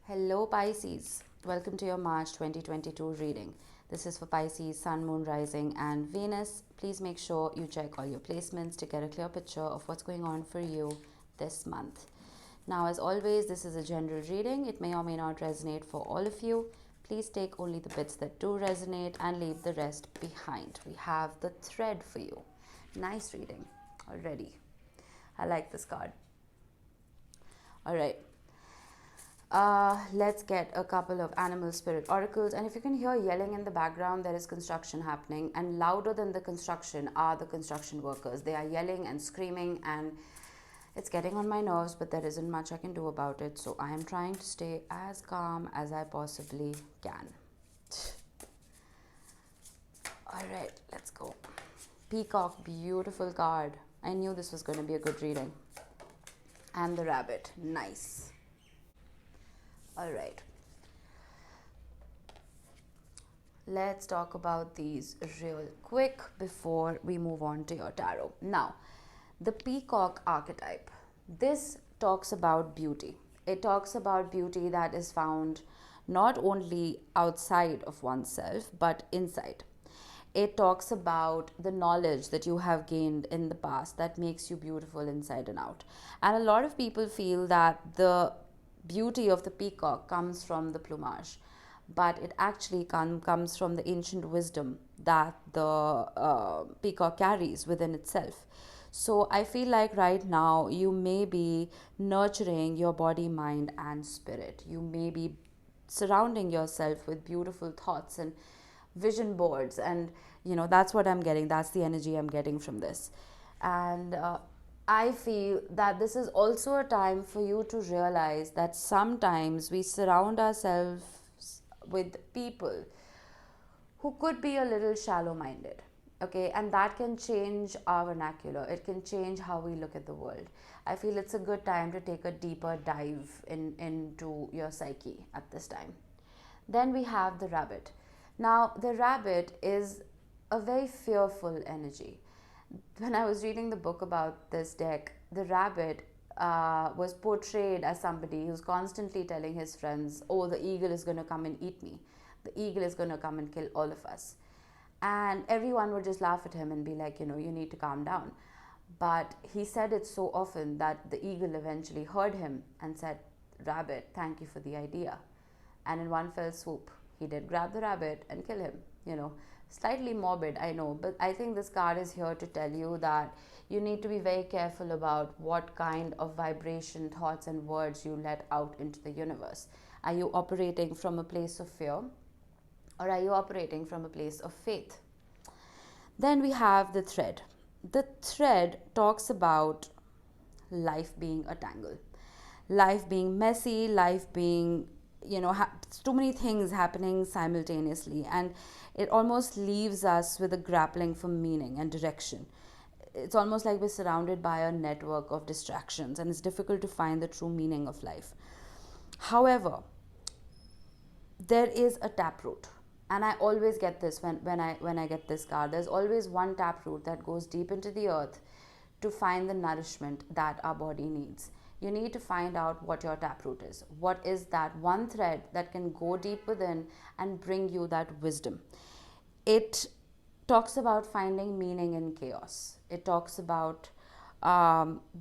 Hello Pisces, welcome to your March 2022 reading. This is for Pisces, Sun, Moon, Rising and Venus. Please make sure you check all your placements to get a clear picture of what's going on for you this month. Now, as always, this is a general reading. It may or may not resonate for all of you. Please take only the bits that do resonate and leave the rest behind. We have the thread for you. Nice reading already. I like this card. All right. Let's get a couple of animal spirit oracles. And if you can hear yelling in the background, there is construction happening, and louder than the construction are the construction workers. They are yelling and screaming, and it's getting on my nerves, but there isn't much I can do about it. So I am trying to stay as calm as I possibly can. All right, let's go. Peacock, beautiful card. I knew this was going to be a good reading. And the rabbit, nice. All right, let's talk about these real quick before we move on to your tarot. Now, the peacock archetype, this talks about beauty. It talks about beauty that is found not only outside of oneself, but inside. It talks about the knowledge that you have gained in the past that makes you beautiful inside and out. And a lot of people feel that the beauty of the peacock comes from the plumage, but it actually comes from the ancient wisdom that the peacock carries within itself. So I feel like right now you may be nurturing your body, mind and spirit. You may be surrounding yourself with beautiful thoughts and vision boards, and that's what I'm getting. That's the energy I'm getting from this. And I feel that this is also a time for you to realize that sometimes we surround ourselves with people who could be a little shallow-minded, okay? And that can change our vernacular. It can change how we look at the world. I feel it's a good time to take a deeper dive into your psyche at this time. Then we have the rabbit. Now, the rabbit is a very fearful energy. When I was reading the book about this deck, the rabbit was portrayed as somebody who's constantly telling his friends, oh, the eagle is going to come and eat me. The eagle is going to come and kill all of us. And everyone would just laugh at him and be like, you need to calm down. But he said it so often that the eagle eventually heard him and said, rabbit, thank you for the idea. And in one fell swoop, he did grab the rabbit and kill him, Slightly morbid, I know, but I think this card is here to tell you that you need to be very careful about what kind of vibration, thoughts and words you let out into the universe. Are you operating from a place of fear, or are you operating from a place of faith? Then we have the thread. The thread talks about life being a tangle, life being messy, life being too many things happening simultaneously, and it almost leaves us with a grappling for meaning and direction. It's almost like we're surrounded by a network of distractions, and it's difficult to find the true meaning of life. However, there is a taproot, and I always get this when I get this card. There's always one taproot that goes deep into the earth to find the nourishment that our body needs. You need to find out what your taproot is. What is that one thread that can go deep within and bring you that wisdom? It talks about finding meaning in chaos. It talks about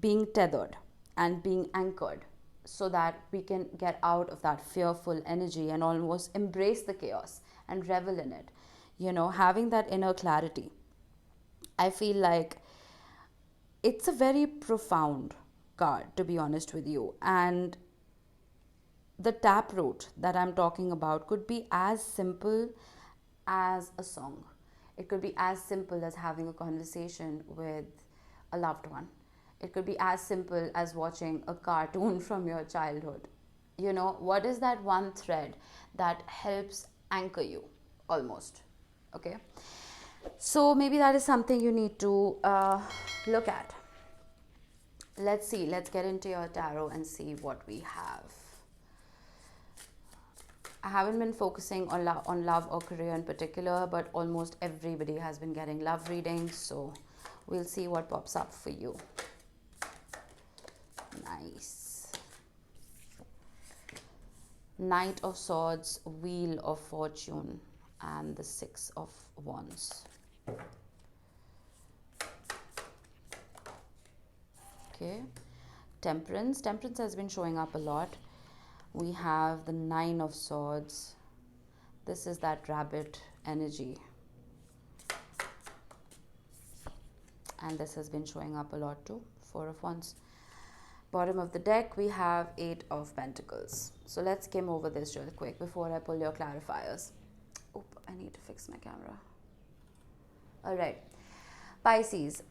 being tethered and being anchored so that we can get out of that fearful energy and almost embrace the chaos and revel in it. Having that inner clarity. I feel like it's a very profound card, to be honest with you, and the taproot that I'm talking about could be as simple as a song. It could be as simple as having a conversation with a loved one. It could be as simple as watching a cartoon from your childhood. What is that one thread that helps anchor you almost? Okay, so maybe that is something you need to look at. Let's see, let's get into your tarot and see what we have. I haven't been focusing on love or career in particular, but almost everybody has been getting love readings, so we'll see what pops up for you. Nice. Knight of Swords, Wheel of Fortune, and the Six of Wands. Okay, Temperance. Temperance has been showing up a lot. We have the Nine of Swords. This is that rabbit energy. And this has been showing up a lot too. Four of Wands. Bottom of the deck, we have Eight of Pentacles. So let's skim over this real quick before I pull your clarifiers. Oop, I need to fix my camera. All right. Pisces.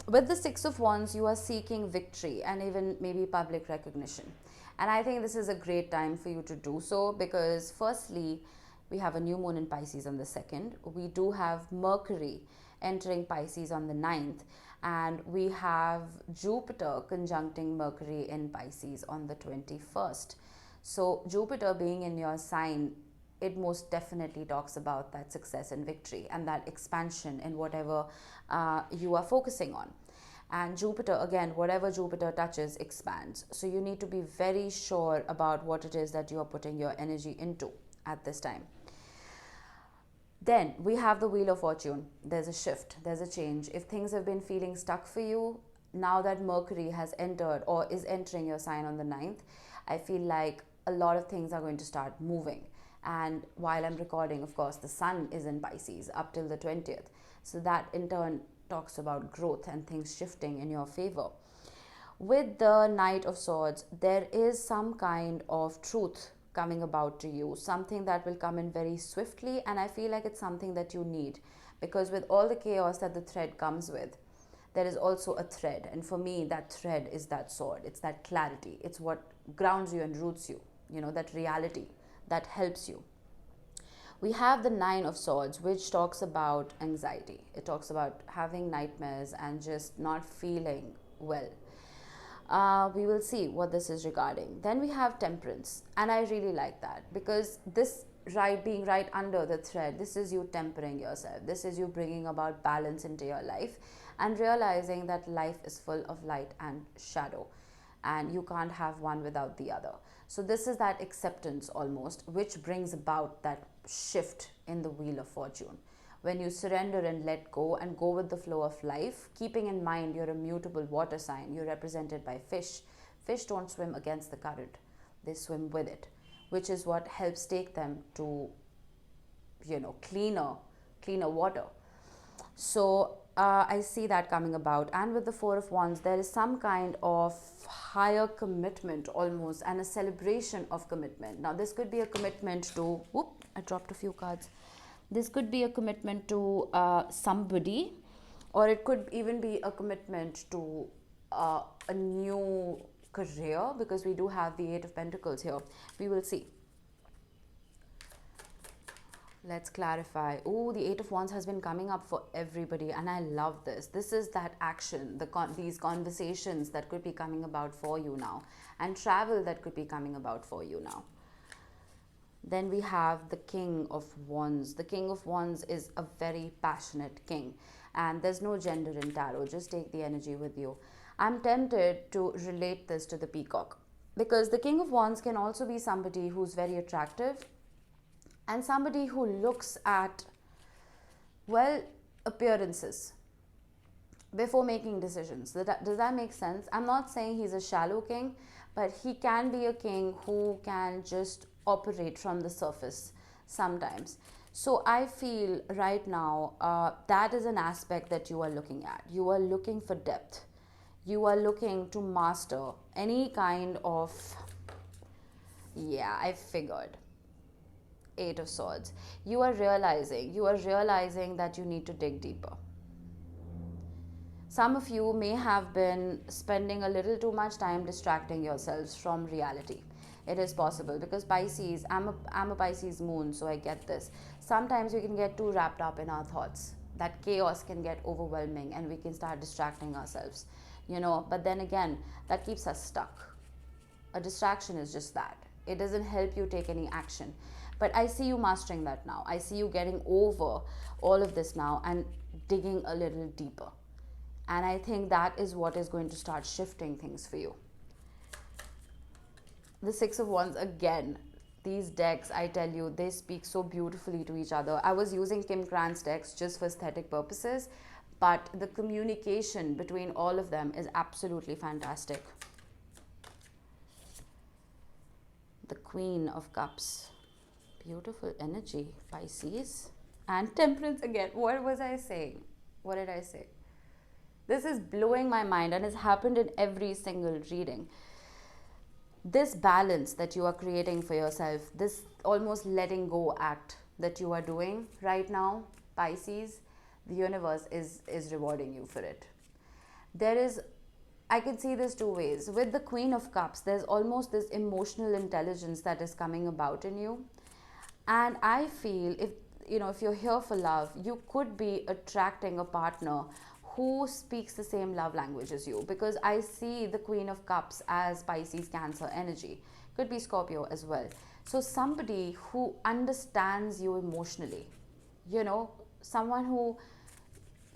With the Six of Wands, you are seeking victory and even maybe public recognition. And I think this is a great time for you to do so because firstly, we have a new moon in Pisces on the 2nd. We do have Mercury entering Pisces on the 9th. And we have Jupiter conjuncting Mercury in Pisces on the 21st. So Jupiter being in your sign, it most definitely talks about that success and victory and that expansion in whatever you are focusing on. And Jupiter, again, whatever Jupiter touches expands. So you need to be very sure about what it is that you are putting your energy into at this time. Then we have the Wheel of Fortune. There's a shift, there's a change. If things have been feeling stuck for you, now that Mercury has entered or is entering your sign on the 9th, I feel like a lot of things are going to start moving. And while I'm recording, of course, the sun is in Pisces up till the 20th. So that in turn talks about growth and things shifting in your favor. With the Knight of Swords, there is some kind of truth coming about to you, something that will come in very swiftly, and I feel like it's something that you need because with all the chaos that the thread comes with, there is also a thread, and for me that thread is that sword. It's that clarity, it's what grounds you and roots you, you know, that reality that helps you. We have the Nine of Swords, which talks about anxiety. It talks about having nightmares and just not feeling well. We will see what this is regarding. Then we have Temperance, and I really like that because this being right under the thread, this is you tempering yourself. This is you bringing about balance into your life and realizing that life is full of light and shadow and you can't have one without the other. So this is that acceptance almost, which brings about that shift in the Wheel of Fortune. When you surrender and let go and go with the flow of life, keeping in mind you're a mutable water sign, you're represented by fish. Fish don't swim against the current, they swim with it, which is what helps take them to, you know, cleaner water. So I see that coming about. And with the Four of Wands, there is some kind of higher commitment almost and a celebration of commitment. Now this could be a commitment to, whoop, I dropped a few cards. This could be a commitment to somebody, or it could even be a commitment to a new career because we do have the Eight of Pentacles here. We will see. Let's clarify. Oh, the Eight of Wands has been coming up for everybody and I love this. This is that action, these conversations that could be coming about for you now and travel that could be coming about for you now. Then we have the King of Wands. The King of Wands is a very passionate king and there's no gender in tarot. Just take the energy with you. I'm tempted to relate this to the peacock because the King of Wands can also be somebody who's very attractive and somebody who looks at, well, appearances before making decisions. Does that make sense? I'm not saying he's a shallow king, but he can be a king who can just operate from the surface sometimes. So I feel right now that is an aspect that you are looking at. You are looking for depth. You are looking to master any kind of, yeah, I figured. Eight of Swords. You are realizing that you need to dig deeper. Some of you may have been spending a little too much time distracting yourselves from reality. It is possible because Pisces, I'm a Pisces moon, so I get this. Sometimes we can get too wrapped up in our thoughts. That chaos can get overwhelming and we can start distracting ourselves, you know, but then again, that keeps us stuck. A distraction is just that. It doesn't help you take any action. But I see you mastering that now. I see you getting over all of this now and digging a little deeper. And I think that is what is going to start shifting things for you. The Six of Wands again. These decks, I tell you, they speak so beautifully to each other. I was using Kim Krantz decks just for aesthetic purposes, but the communication between all of them is absolutely fantastic. The Queen of Cups. Beautiful energy, Pisces. And Temperance again. What was I saying? What did I say? This is blowing my mind and has happened in every single reading. This balance that you are creating for yourself, this almost letting go act that you are doing right now, Pisces, the universe is rewarding you for it. There is, I can see this two ways. With the Queen of Cups, there's almost this emotional intelligence that is coming about in you. And I feel if you're here for love, you could be attracting a partner who speaks the same love language as you, because I see the Queen of Cups as Pisces, Cancer energy. Could be Scorpio as well. So somebody who understands you emotionally, someone who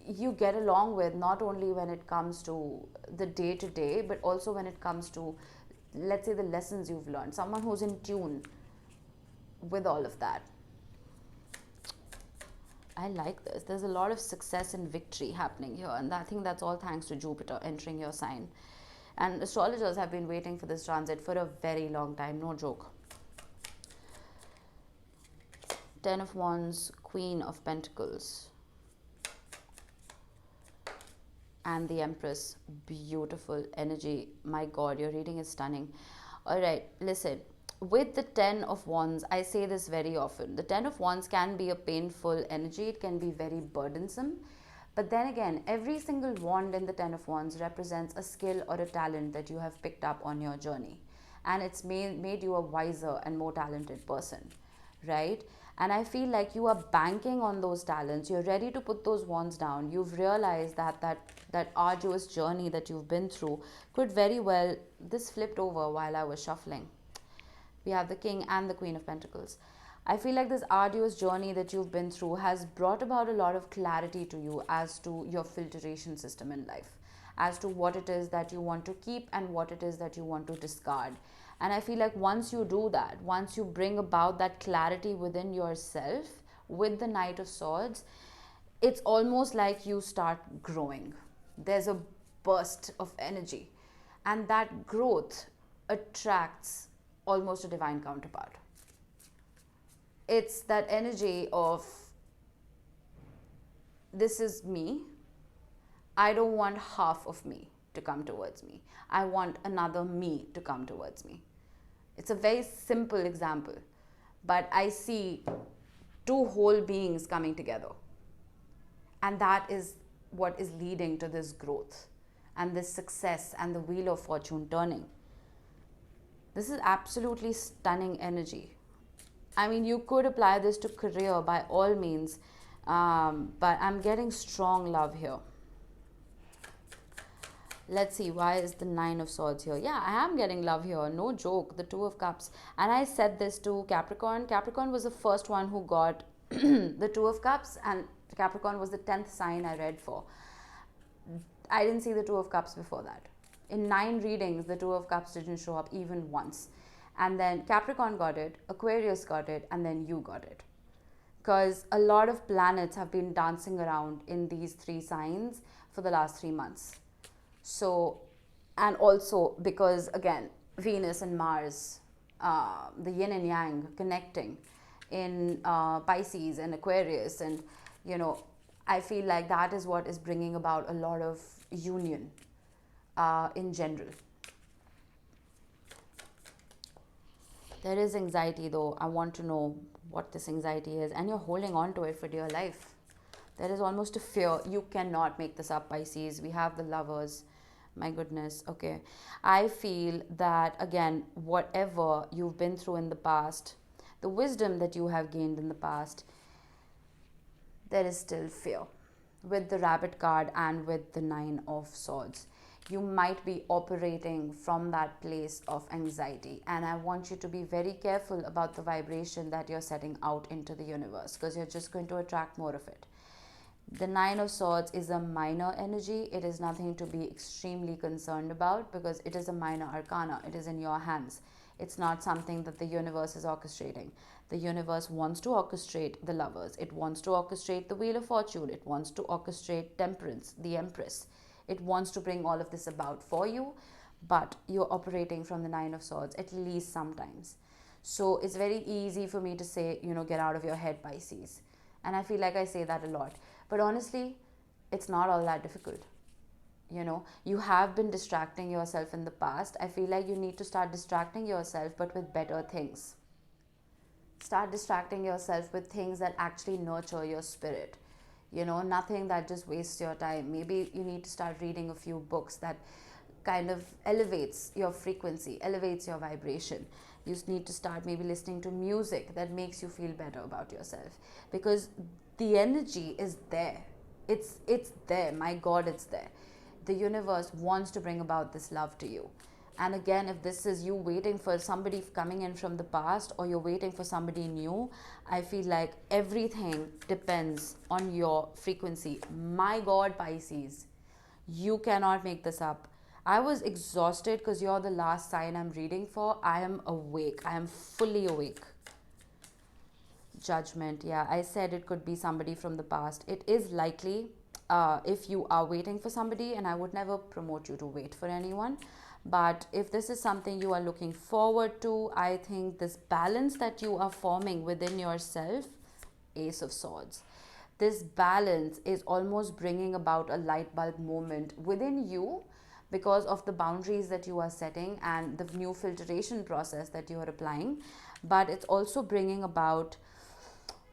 you get along with, not only when it comes to the day to day, but also when it comes to, let's say, the lessons you've learned. Someone who's in tune with all of that. I like this. There's a lot of success and victory happening here, and I think that's all thanks to Jupiter entering your sign. And astrologers have been waiting for this transit for a very long time, no joke. Ten of Wands, Queen of Pentacles, and the Empress. Beautiful energy. My God, your reading is stunning. All right, listen. With the Ten of Wands, I say this very often. The Ten of Wands can be a painful energy. It can be very burdensome. But then again, every single wand in the Ten of Wands represents a skill or a talent that you have picked up on your journey. And it's made you a wiser and more talented person, right? And I feel like you are banking on those talents. You're ready to put those wands down. You've realized that arduous journey that you've been through could very well, this flipped over while I was shuffling. We have the King and the Queen of Pentacles. I feel like this arduous journey that you've been through has brought about a lot of clarity to you as to your filtration system in life, as to what it is that you want to keep and what it is that you want to discard. And I feel like once you do that, once you bring about that clarity within yourself with the Knight of Swords, it's almost like you start growing. There's a burst of energy, and that growth attracts almost a divine counterpart. It's that energy of, this is me. I don't want half of me to come towards me. I want another me to come towards me. It's a very simple example, but I see two whole beings coming together. And that is what is leading to this growth and this success and the wheel of fortune turning. This is absolutely stunning energy. I mean, you could apply this to career by all means, but I'm getting strong love here. Let's see, why is the Nine of Swords here? Yeah, I am getting love here, no joke. The Two of Cups. And I said this to Capricorn. Capricorn was the first one who got the Two of Cups, and Capricorn was the 10th sign I read for. I didn't see the Two of Cups before that. In 9 readings, the Two of Cups didn't show up even once. And then Capricorn got it, Aquarius got it, and then you got it. Because a lot of planets have been dancing around in these 3 signs for the last 3 months. So, and also because, again, Venus and Mars, the yin and yang connecting in Pisces and Aquarius. And, I feel like that is what is bringing about a lot of union in general. There is anxiety though. I want to know what this anxiety is, and you're holding on to it for dear life. There is almost a fear. You cannot make this up, Pisces. We have the Lovers. My goodness. Okay. I feel that, again, whatever you've been through in the past, the wisdom that you have gained in the past, there is still fear. With the Rabbit card and with the Nine of Swords, you might be operating from that place of anxiety. And I want you to be very careful about the vibration that you're setting out into the universe, because you're just going to attract more of it. The Nine of Swords is a minor energy. It is nothing to be extremely concerned about, because it is a minor arcana. It is in your hands. It's not something that the universe is orchestrating. The universe wants to orchestrate the lovers. It wants to orchestrate the Wheel of Fortune. It wants to orchestrate Temperance, the Empress. It wants to bring all of this about for you, but you're operating from the Nine of Swords, at least sometimes. So it's very easy for me to say, get out of your head, Pisces. And I feel like I say that a lot. But honestly, it's not all that difficult. You have been distracting yourself in the past. I feel like you need to start distracting yourself, but with better things. Start distracting yourself with things that actually nurture your spirit. Nothing that just wastes your time. Maybe you need to start reading a few books that kind of elevates your frequency, elevates your vibration. You need to start maybe listening to music that makes you feel better about yourself, because the energy is there. It's there. My God, it's there. The universe wants to bring about this love to you. And again, if this is you waiting for somebody coming in from the past, or you're waiting for somebody new, I feel like everything depends on your frequency. My God, Pisces, you cannot make this up. I was exhausted because you're the last sign I'm reading for. I am awake. I am fully awake. Judgment. Yeah, I said it could be somebody from the past. It is likely if you are waiting for somebody, and I would never promote you to wait for anyone. But if this is something you are looking forward to, I think this balance that you are forming within yourself, Ace of Swords, this balance is almost bringing about a light bulb moment within you, because of the boundaries that you are setting and the new filtration process that you are applying. But it's also bringing about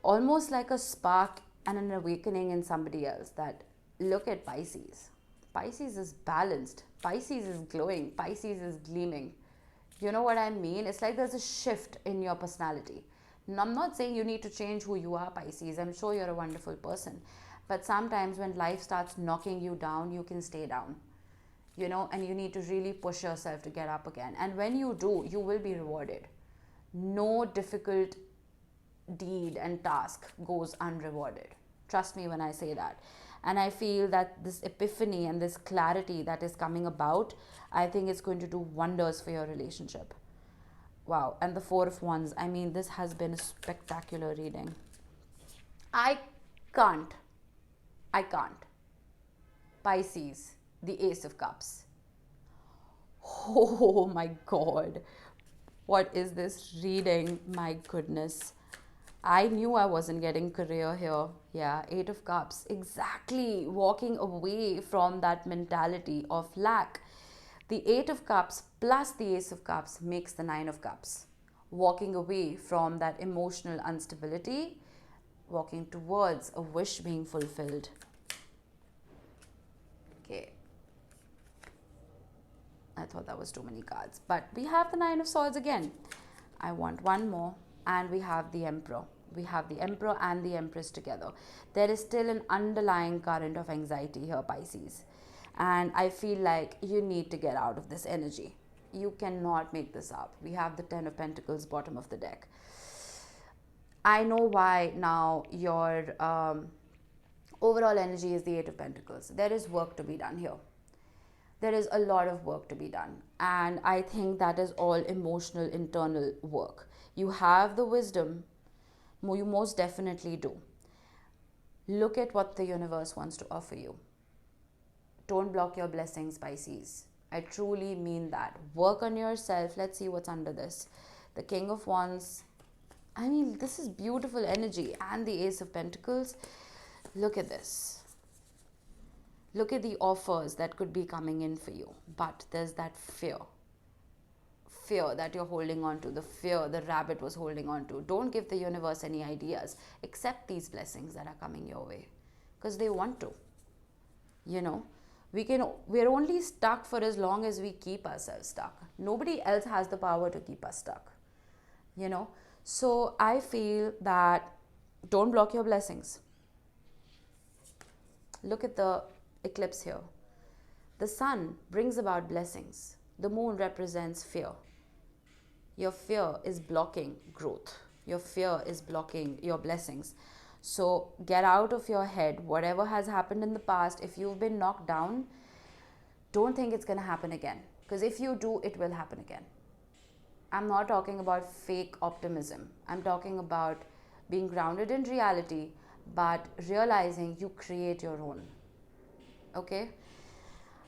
almost like a spark and an awakening in somebody else, that look at Pisces. Pisces is balanced. Pisces is glowing. Pisces is gleaming. You know what I mean? It's like there's a shift in your personality. And I'm not saying you need to change who you are, Pisces. I'm sure you're a wonderful person. But sometimes when life starts knocking you down, you can stay down. And you need to really push yourself to get up again. And when you do, you will be rewarded. No difficult deed and task goes unrewarded. Trust me when I say that. And I feel that this epiphany and this clarity that is coming about, I think it's going to do wonders for your relationship. Wow. And the Four of Wands, I mean, this has been a spectacular reading. I can't. Pisces, the Ace of Cups. Oh my God. What is this reading? My goodness. I knew I wasn't getting career here. Yeah, Eight of Cups. Exactly. Walking away from that mentality of lack. The Eight of Cups plus the Ace of Cups makes the Nine of Cups. Walking away from that emotional instability, walking towards a wish being fulfilled. Okay. I thought that was too many cards. But we have the Nine of Swords again. I want one more. And we have the Emperor. We have the Emperor and the Empress together. There is still an underlying current of anxiety here, Pisces. And I feel like you need to get out of this energy. You cannot make this up. We have the Ten of Pentacles, bottom of the deck. I know why now your overall energy is the Eight of Pentacles. There is work to be done here. There is a lot of work to be done. And I think that is all emotional, internal work. You have the wisdom. You most definitely do. Look at what the universe wants to offer you. Don't block your blessings, Pisces. I truly mean that. Work on yourself. Let's see what's under this. The King of Wands. I mean, this is beautiful energy. And the Ace of Pentacles. Look at this. Look at the offers that could be coming in for you. But there's that fear. Fear that you're holding on to. The fear the rabbit was holding on to. Don't give the universe any ideas. Accept these blessings that are coming your way. Because they want to. We're only stuck for as long as we keep ourselves stuck. Nobody else has the power to keep us stuck. So I feel that don't block your blessings. Look at the eclipse here. The sun brings about blessings. The moon represents fear. Your fear is blocking growth. Your fear is blocking your blessings. So get out of your head whatever has happened in the past. If you've been knocked down, don't think it's going to happen again. Because if you do, it will happen again. I'm not talking about fake optimism. I'm talking about being grounded in reality, but realizing you create your own. Okay?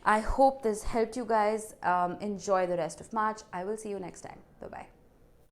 I hope this helped you guys. Enjoy the rest of March. I will see you next time. Bye bye.